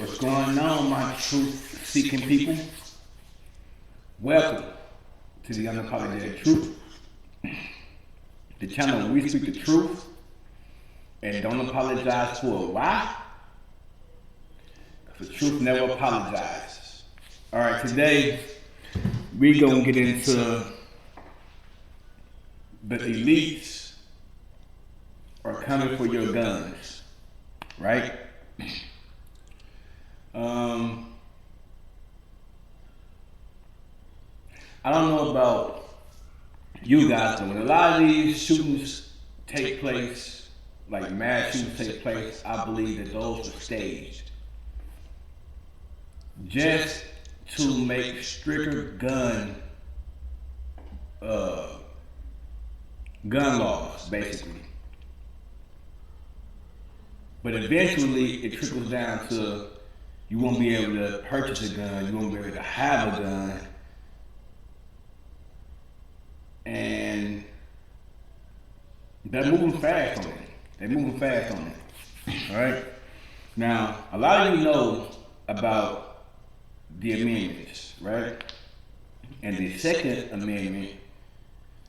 What's going on, my truth-seeking people? Welcome to the Unapologetic Truth, the channel where we speak the truth and don't apologize for it. Why? Because the truth never apologizes. All right, today we gonna get into the elites are coming for your guns, right? I don't know about you guys, but when a lot of these shootings take place, like mass shootings take place, I believe that those are staged just to make stricter gun laws, basically. But eventually, it trickles down to you won't be able to purchase a gun, you won't be able to have a gun, and they're moving fast on it. They're moving fast on it. All right. Now, a lot of you know about the amendments, right? And the Second Amendment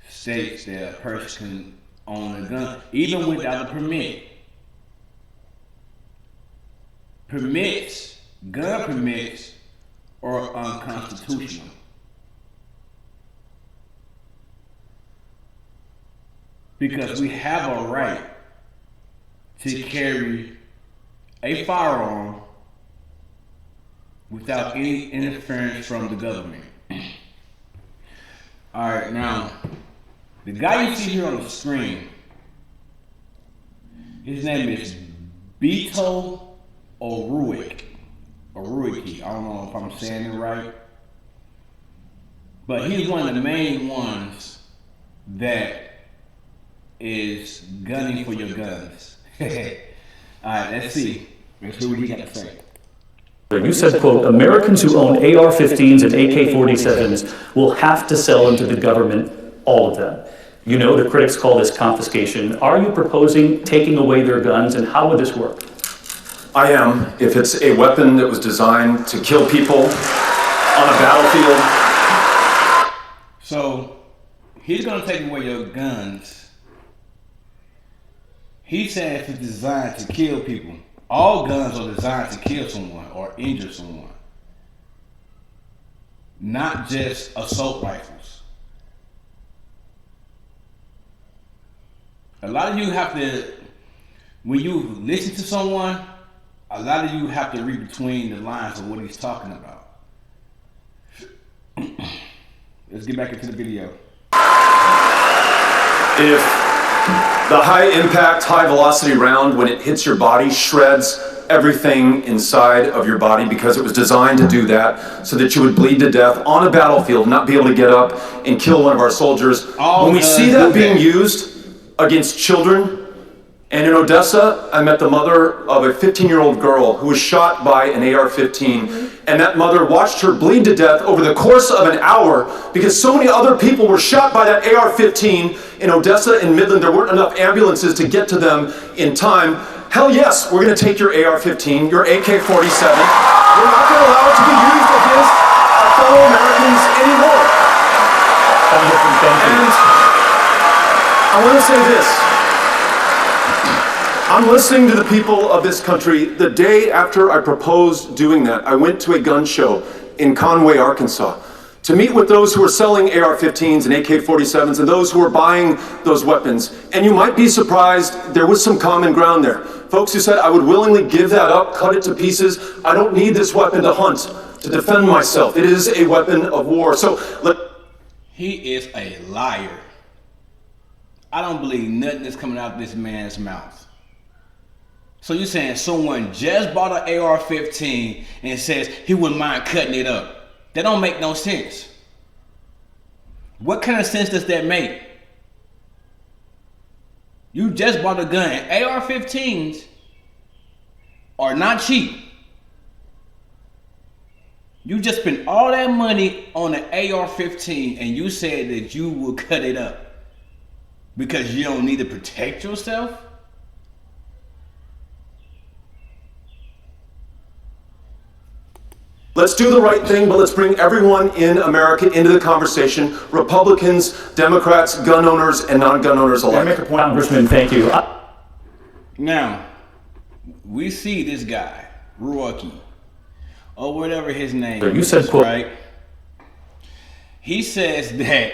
states that a person can own a gun even without a permit. Gun permits are unconstitutional. Because we have a right to carry a firearm without any interference from the government. Alright, now, the guy you see here on the screen, his name is Beto O'Rourke. I don't know if I'm saying it right. But he's one of the main ones that is gunning for your guns. Alright, let's see. Let's see what he got to say. You said, quote, Americans who own AR-15s and AK-47s will have to sell them to the government, all of them. You know the critics call this confiscation. Are you proposing taking away their guns, and how would this work? I am, if it's a weapon that was designed to kill people on a battlefield. So, he's going to take away your guns. He said it's designed to kill people. All guns are designed to kill someone or injure someone. Not just assault rifles. A lot of you have to, when you listen to someone, a lot of you have to read between the lines of what he's talking about. Let's get back into the video. If the high impact, high velocity round, when it hits your body, shreds everything inside of your body because it was designed to do that, so that you would bleed to death on a battlefield, not be able to get up and kill one of our soldiers. When we see that being used against children, and in Odessa, I met the mother of a 15-year-old girl who was shot by an AR-15, and that mother watched her bleed to death over the course of an hour because so many other people were shot by that AR-15 in Odessa and Midland. There weren't enough ambulances to get to them in time. Hell yes, we're going to take your AR-15, your AK-47. We're not going to allow it to be used against our fellow Americans anymore. And I want to say this. I'm listening to the people of this country. The day after I proposed doing that, I went to a gun show in Conway, Arkansas, to meet with those who are selling AR-15s and AK-47s and those who are buying those weapons. And you might be surprised, there was some common ground there. Folks who said, I would willingly give that up, cut it to pieces. I don't need this weapon to hunt, to defend myself. It is a weapon of war. So he is a liar. I don't believe nothing that's coming out of this man's mouth. So you're saying someone just bought an AR-15 and says he wouldn't mind cutting it up. That don't make no sense. What kind of sense does that make? You just bought a gun. AR-15s are not cheap. You just spent all that money on an AR-15 and you said that you will cut it up because you don't need to protect yourself? Let's do the right thing, but let's bring everyone in America into the conversation. Republicans, Democrats, gun owners, and non-gun owners alike. Make a point, Congressman, thank you. Now, we see this guy, Rocky, or whatever his name You is, said, quote, right? He says that,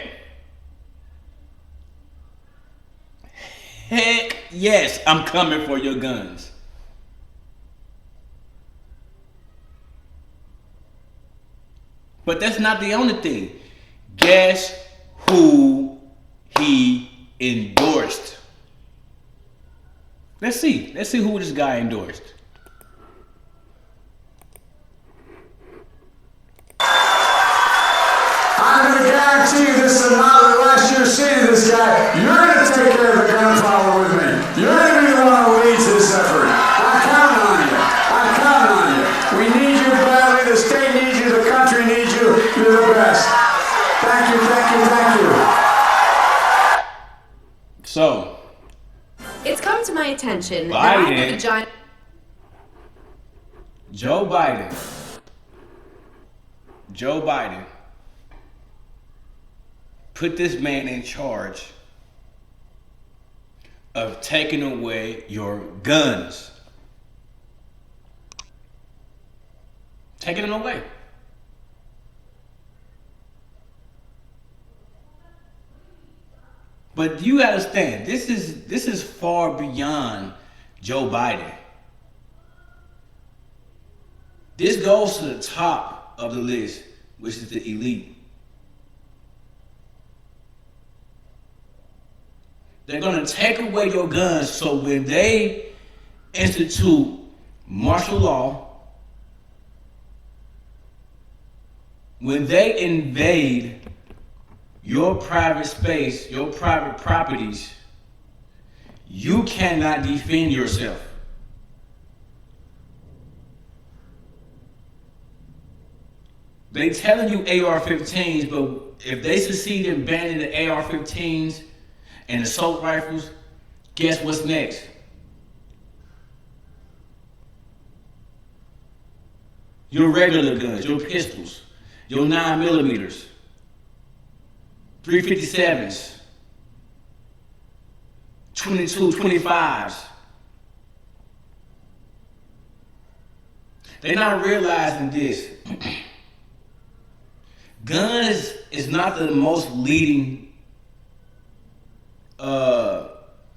heck yes, I'm coming for your guns. But that's not the only thing. Guess who he endorsed? Let's see who this guy endorsed. I'm going to guarantee you this is not the last year seeing this guy. You're going to take care of the gun problem with me. You're going to be the one who leads this effort. I'm counting on you. I'm counting on you. We need you badly. The state needs you. The country needs you. You're the best. Thank you, thank you, thank you. So, It's come to my attention that I Biden. have a giant. Joe Biden put this man in charge of taking away your guns. Taking them away. But you understand, this is far beyond Joe Biden. This goes to the top of the list, which is the elite. They're going to take away your guns, so when they institute martial law, when they invade your private space, your private properties, you cannot defend yourself. They telling you AR-15s, but if they succeed in banning the AR-15s and assault rifles, guess what's next? Your regular guns, your pistols, your 9mm, 357s, 22, 25s. They're not realizing this. Guns is not the most leading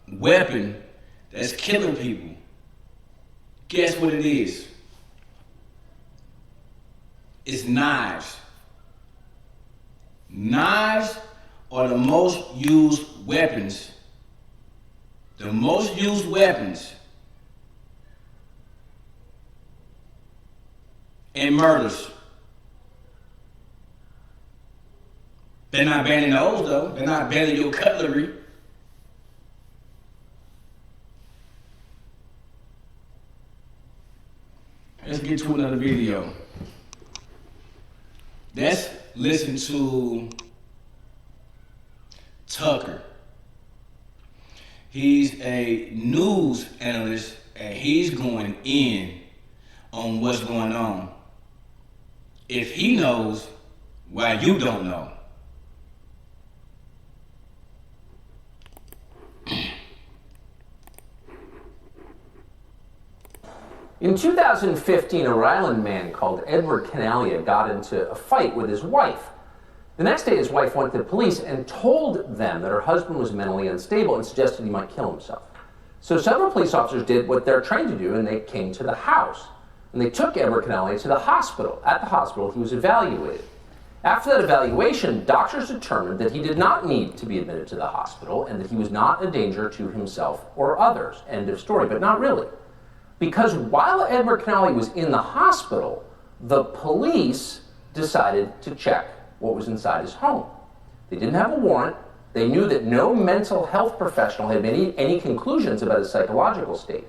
weapon that's killing people. Guess what it is? It's knives. Knives are the most used weapons. The most used weapons in murders. They're not banning those though. They're not banning your cutlery. Let's get to another video. Let's listen to Tucker. He's a news analyst and he's going in on what's going on. If he knows, why you don't know? In 2015, a Rhode Island man called Edward Canalia got into a fight with his wife. The next day, his wife went to the police and told them that her husband was mentally unstable and suggested he might kill himself. So several police officers did what they're trained to do, and they came to the house. And they took Edward Canalia to the hospital. At the hospital, he was evaluated. After that evaluation, doctors determined that he did not need to be admitted to the hospital and that he was not a danger to himself or others. End of story, but not really. Because while Edward Canalia was in the hospital, the police decided to check what was inside his home. They didn't have a warrant. They knew that no mental health professional had made any conclusions about his psychological state.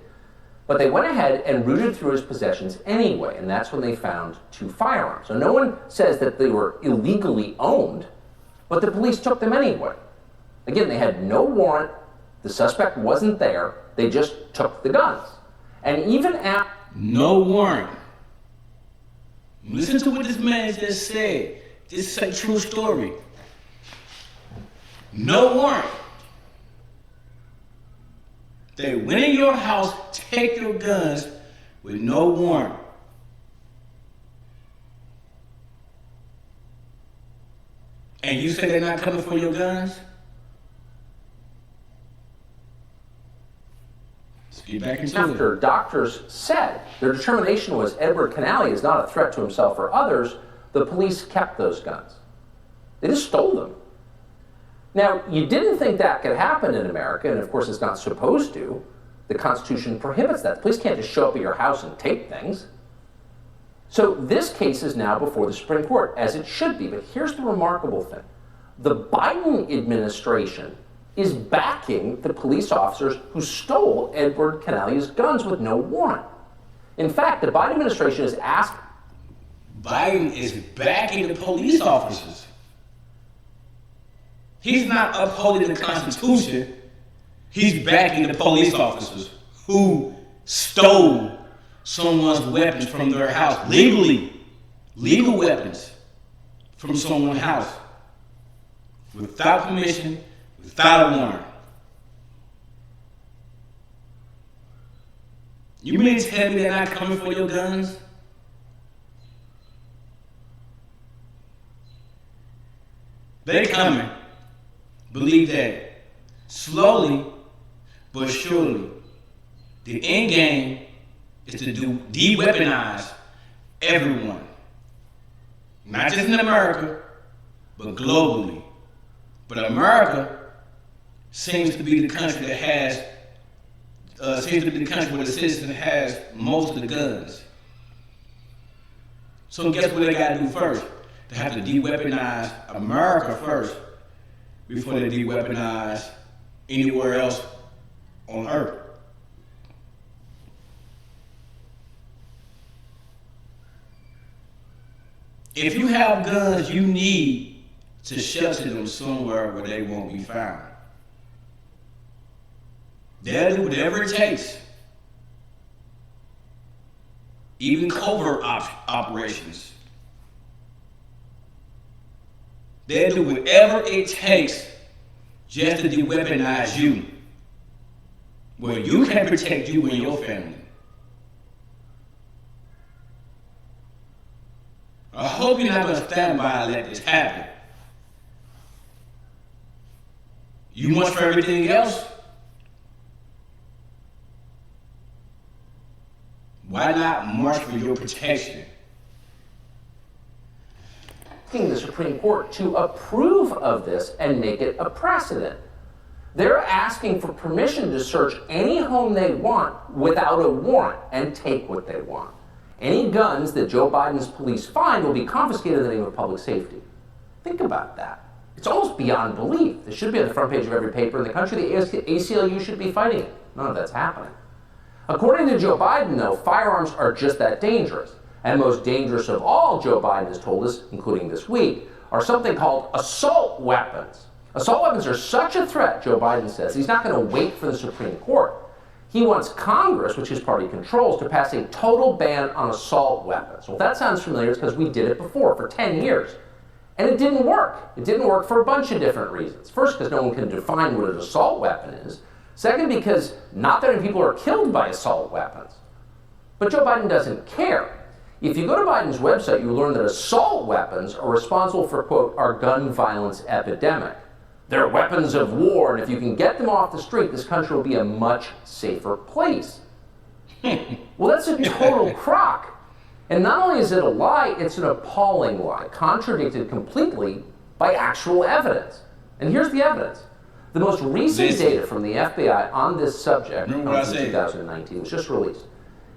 But they went ahead and rooted through his possessions anyway, and that's when they found 2 firearms. So no one says that they were illegally owned, but the police took them anyway. Again, they had no warrant. The suspect wasn't there. They just took the guns. And even after... No warrant. Listen to what this man just said. This is a true story. No warrant. They went in your house, take your guns with no warrant. And you say they're not coming for your guns? Let's get back into After it. doctors said their determination was Edward Canale is not a threat to himself or others, the police kept those guns. They just stole them. Now, you didn't think that could happen in America, and of course it's not supposed to. The Constitution prohibits that. The police can't just show up at your house and take things. So this case is now before the Supreme Court, as it should be. But here's the remarkable thing. The Biden administration is backing the police officers who stole Edward Canale's guns with no warrant. In fact, the Biden administration has asked... Biden is backing the police officers. He's not upholding the Constitution. He's backing the police officers who stole someone's weapons from their house legally. Legal weapons from someone's house. Without permission, without a warrant. You mean to tell me they're not coming for your guns? They're coming. Believe that. Slowly but surely. The end game is to de-weaponize everyone. Not just in America, but globally. But America seems to be the country that has, seems to be the country where the citizen has most of the guns. So guess what they got to do first? They have to de-weaponize America first before they de-weaponize anywhere else on earth. If you have guns, you need to shelter them somewhere where they won't be found. They'll do whatever it takes. Even covert operations. They'll do whatever it takes just to de-weaponize you, where you can protect you and your family. I hope you're not going to stand by and let this happen. You march for everything else? Why not march for your protection? The Supreme Court to approve of this and make it a precedent. They're asking for permission to search any home they want without a warrant and take what they want. Any guns that Joe Biden's police find will be confiscated in the name of public safety. Think about that. It's almost beyond belief. This should be on the front page of every paper in the country. The ACLU should be fighting it. None of that's happening. According to Joe Biden, though, firearms are just that dangerous. And most dangerous of all, Joe Biden has told us, including this week, are something called assault weapons. Assault weapons are such a threat, Joe Biden says, he's not going to wait for the Supreme Court. He wants Congress, which his party controls, to pass a total ban on assault weapons. Well, if that sounds familiar, it's because we did it before for 10 years. And it didn't work. It didn't work for a bunch of different reasons. First, because no one can define what an assault weapon is. Second, because not that many people are killed by assault weapons. But Joe Biden doesn't care. If you go to Biden's website, you will learn that assault weapons are responsible for, quote, our gun violence epidemic. They're weapons of war, and if you can get them off the street, this country will be a much safer place. Well, that's a total crock. And not only is it a lie, it's an appalling lie, contradicted completely by actual evidence. And here's the evidence. The most recent data from the FBI on this subject comes in 2019, was just released.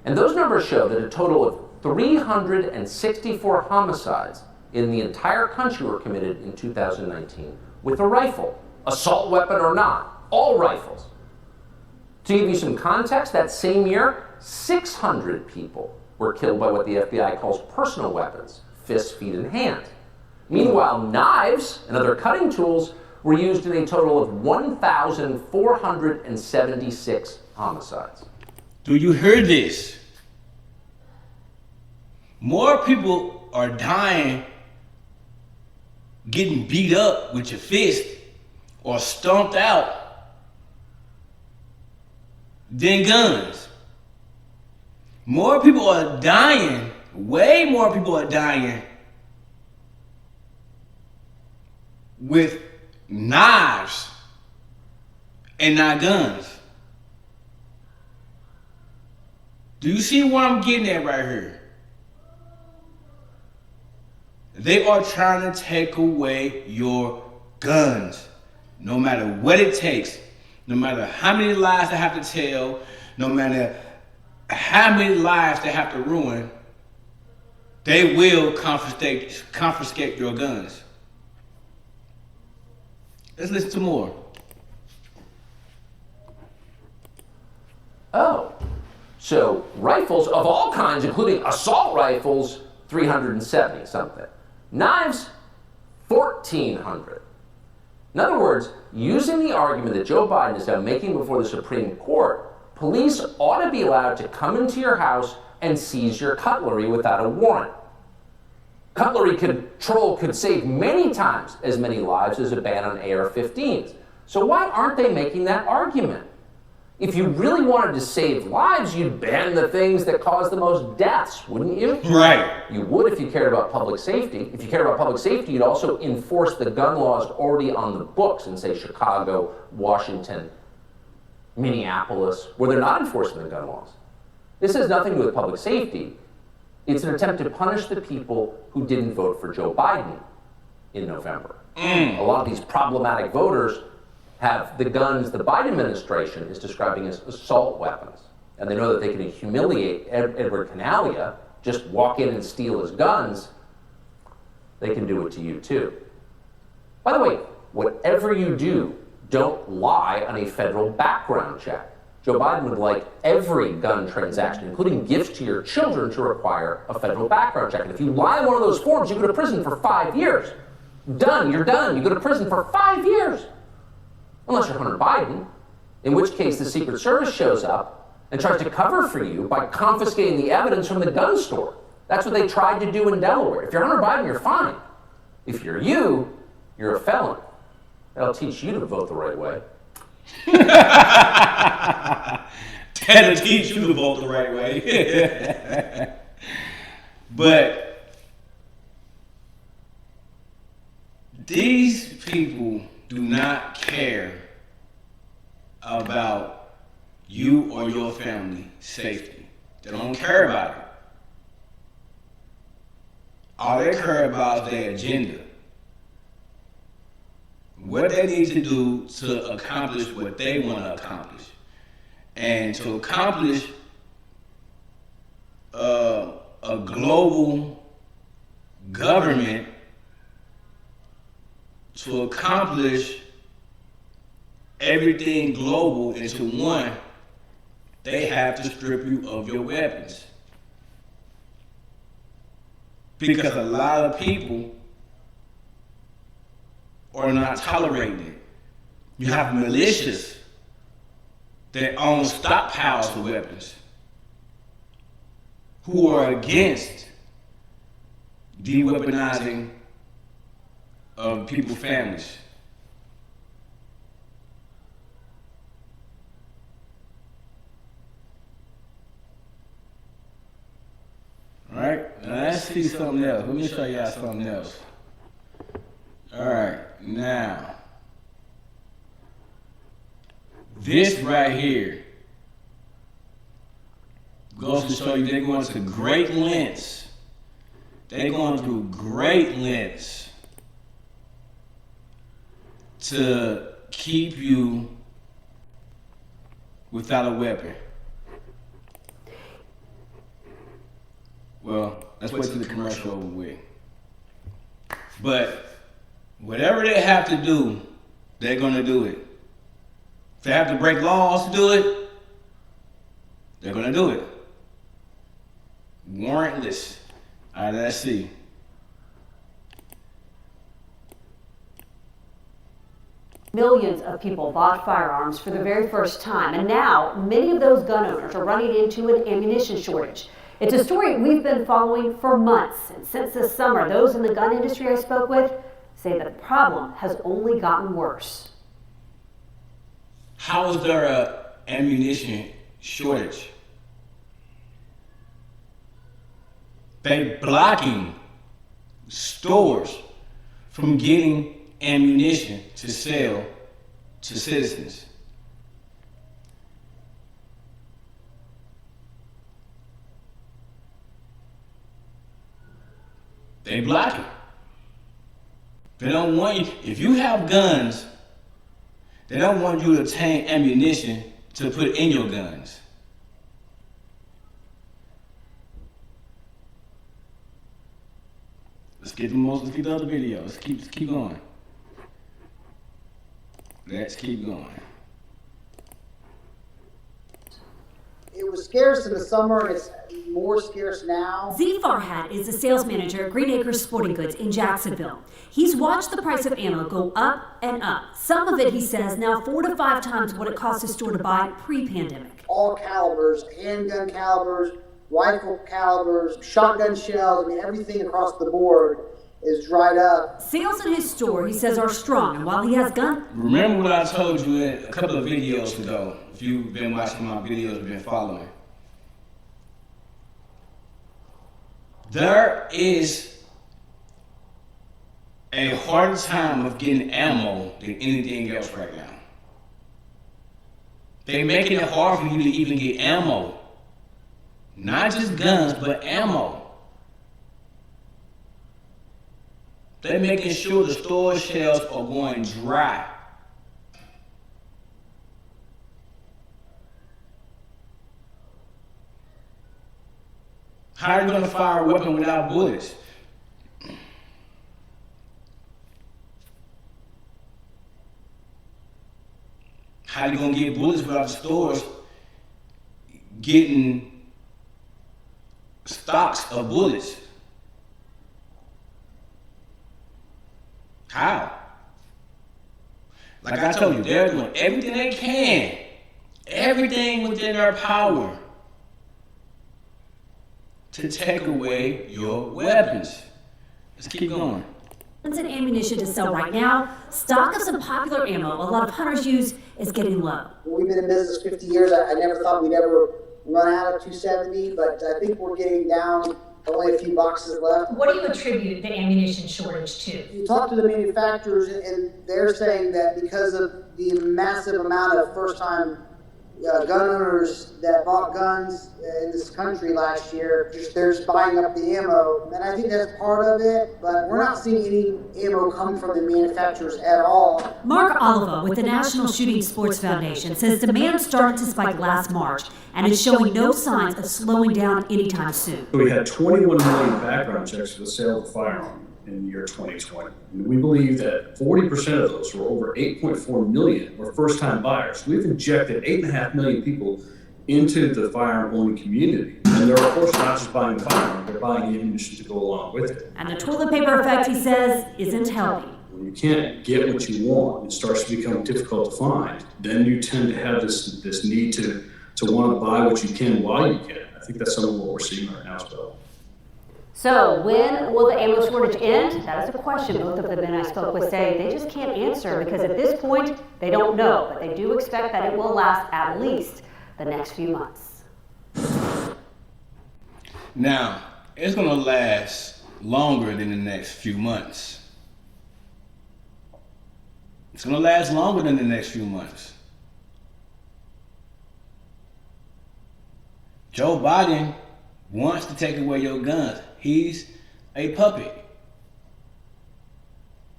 And those numbers show that a total of 364 homicides in the entire country were committed in 2019 with a rifle, assault weapon or not, all rifles. To give you some context, that same year, 600 people were killed by what the FBI calls personal weapons, fists, feet, and hands. Meanwhile, knives and other cutting tools were used in a total of 1,476 homicides. Do you hear this? More people are dying getting beat up with your fist or stomped out than guns. More people are dying, way more people are dying with knives and not guns. Do you see what I'm getting at right here? They are trying to take away your guns, no matter what it takes, no matter how many lies they have to tell, no matter how many lives they have to ruin, they will confiscate your guns. Let's listen to more. Oh, so rifles of all kinds, including assault rifles, 370 something. Knives, 1,400. In other words, using the argument that Joe Biden is now making before the Supreme Court, police ought to be allowed to come into your house and seize your cutlery without a warrant. Cutlery control could save many times as many lives as a ban on AR-15s. So why aren't they making that argument? If you really wanted to save lives, you'd ban the things that cause the most deaths, wouldn't you? Right. You would if you cared about public safety. If you cared about public safety, you'd also enforce the gun laws already on the books in, say, Chicago, Washington, Minneapolis, where they're not enforcing the gun laws. This has nothing to do with public safety. It's an attempt to punish the people who didn't vote for Joe Biden in November. A lot of these problematic voters have the guns the Biden administration is describing as assault weapons. And they know that they can humiliate Edward Canalia, just walk in and steal his guns. They can do it to you too. By the way, whatever you do, don't lie on a federal background check. Joe Biden would like every gun transaction, including gifts to your children, to require a federal background check. And if you lie on one of those forms, you go to prison for 5 years. Done, you're done. You go to prison for 5 years. Unless you're Hunter Biden, in which case the Secret Service shows up and tries to cover for you by confiscating the evidence from the gun store. That's what they tried to do in Delaware. If you're Hunter Biden, you're fine. If you're you, you're a felon. That'll teach you to vote the right way. That'll teach you to vote the right way. But these people do not care about you or your family safety. They don't care about it. All they care about is their agenda. What they need to do to accomplish what they want to accomplish. And to accomplish a global government, to accomplish everything global into one, they have to strip you of your weapons. Because a lot of people are not tolerating it. You have militias that own stockpiles of weapons who are against de-weaponizing of people's families. All right, now let's see something else. Let me show y'all something else. All right, now, this right here goes to show you they're going to great lengths. They're going through great lengths to keep you without a weapon. Well, let's wait till the commercial over with. But whatever they have to do, they're going to do it. If they have to break laws to do it, they're going to do it. Warrantless. All right, let's see. Millions of people bought firearms for the very first time, and now many of those gun owners are running into an ammunition shortage. It's a story we've been following for months, and since this summer, those in the gun industry I spoke with say the problem has only gotten worse. How is there an ammunition shortage? They're blocking stores from getting ammunition to sell to citizens. They block it. They don't want you, if you have guns, they don't want you to obtain ammunition to put in your guns. Let's get the other video. Let's keep going. Let's keep going. It was scarce in the summer, and it's more scarce now. Z Farhat is the sales manager at Green Acres Sporting Goods in Jacksonville. He's watched the price of ammo go up and up. Some of it, he says, now 4 to 5 times what it cost his store to buy pre-pandemic. All calibers, handgun calibers, rifle calibers, shotgun shells, I mean, everything across the board is dried up. Sales in his store, he says, are strong, and while he has guns... Remember what I told you a couple of videos ago, if you've been watching my videos and been following. There is a harder time of getting ammo than anything else right now. They're making it hard for you to even get ammo. Not just guns, but ammo. They're making sure the store shelves are going dry. How are you going to fire a weapon without bullets? How are you going to get bullets without the stores getting stocks of bullets? How? Like I told you, they're doing everything they can, everything within their power to take away your weapons. Let's keep going. Guns and ammunition to sell right now. Stock of some popular ammo a lot of hunters use is getting low. We've been in business 50 years. I never thought we'd ever run out of 270, but I think we're getting down to only a few boxes left. What do you attribute the ammunition shortage to? You talk to the manufacturers, and they're saying that because of the massive amount of first-time gun owners that bought guns in this country last year, they're just buying up the ammo. And I think that's part of it, but we're not seeing any ammo come from the manufacturers at all. Mark Oliva with the National Shooting Sports Foundation says demand started to spike last March and is showing no signs of slowing down anytime soon. We had 21 million background checks for the sale of a firearm in the year 2020. And we believe that 40% of those, or over 8.4 million, were first-time buyers. We've injected 8.5 million people into the firearm-owning community. And they're, of course, not just buying the firearm, they're buying ammunition to go along with it. And the toilet paper effect, he says, isn't helping. When you can't get what you want, it starts to become difficult to find. Then you tend to have this need to want to buy what you can while you can. I think that's some of what we're seeing right now as well. So when will the ammo shortage end? That is a question both of the men I spoke with say they just can't answer because at this point they don't know, but they do expect that it will last at least the next few months. Now, it's going to last longer than the next few months. It's going to last longer than the next few months. Joe Biden wants to take away your guns. He's a puppet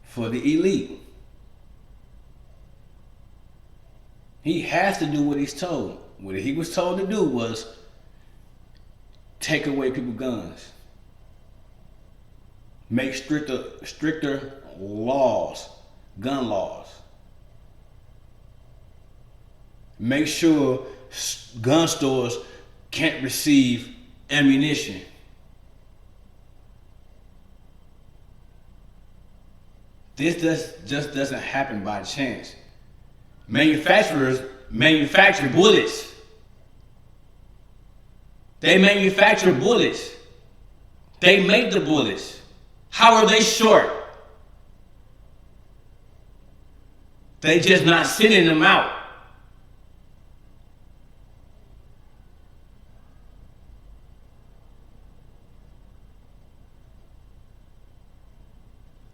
for the elite. He has to do what he's told. What he was told to do was take away people's guns. Make stricter laws, gun laws. Make sure gun stores can't receive ammunition. This just doesn't happen by chance. Manufacturers manufacture bullets. They manufacture bullets. They make the bullets. How are they short? They just not sending them out.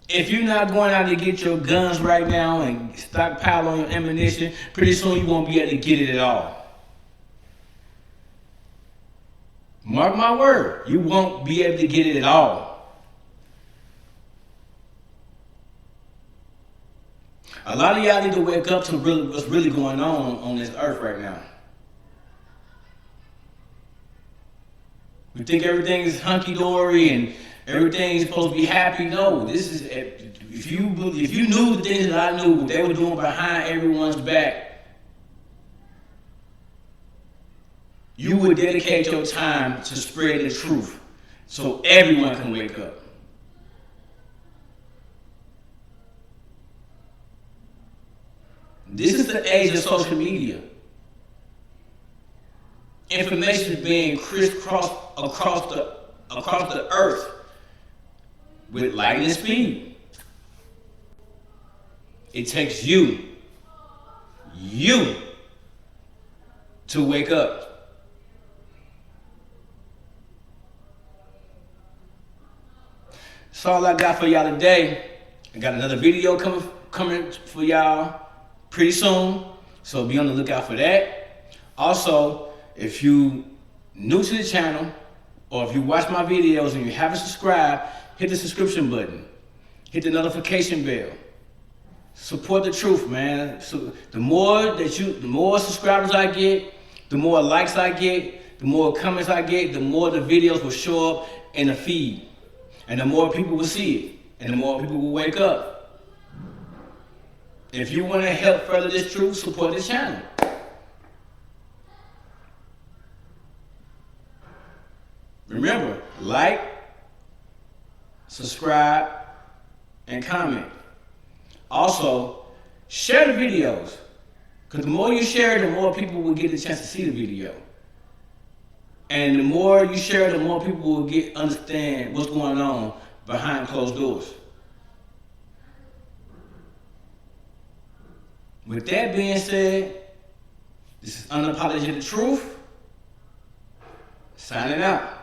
If you're not going out to get your guns right now and stockpile on your ammunition, pretty soon you won't be able to get it at all. Mark my word, you won't be able to get it at all. A lot of y'all need to wake up to what's really going on this earth right now. We think everything is hunky-dory and everything's supposed to be happy. No, this is, if you knew the things that I knew, what they were doing behind everyone's back, you would dedicate your time to spread the truth so everyone can wake up. This is the age of social media. Information is being crisscrossed across the earth with lightning speed. It takes you to wake up. That's all I got for y'all today. I got another video coming for y'all pretty soon, so be on the lookout for that. Also, if you new to the channel, or if you watch my videos and you haven't subscribed, hit the subscription button. Hit the notification bell. Support the truth, man. So the more subscribers I get, the more likes I get, the more comments I get, the more the videos will show up in the feed. And the more people will see it. And the more people will wake up. If you want to help further this truth, support this channel. Remember, like, subscribe, and comment. Also, share the videos. Because the more you share, the more people will get the chance to see the video. And the more you share, the more people will understand what's going on behind closed doors. With that being said, this is Unapologetic Truth, signing out.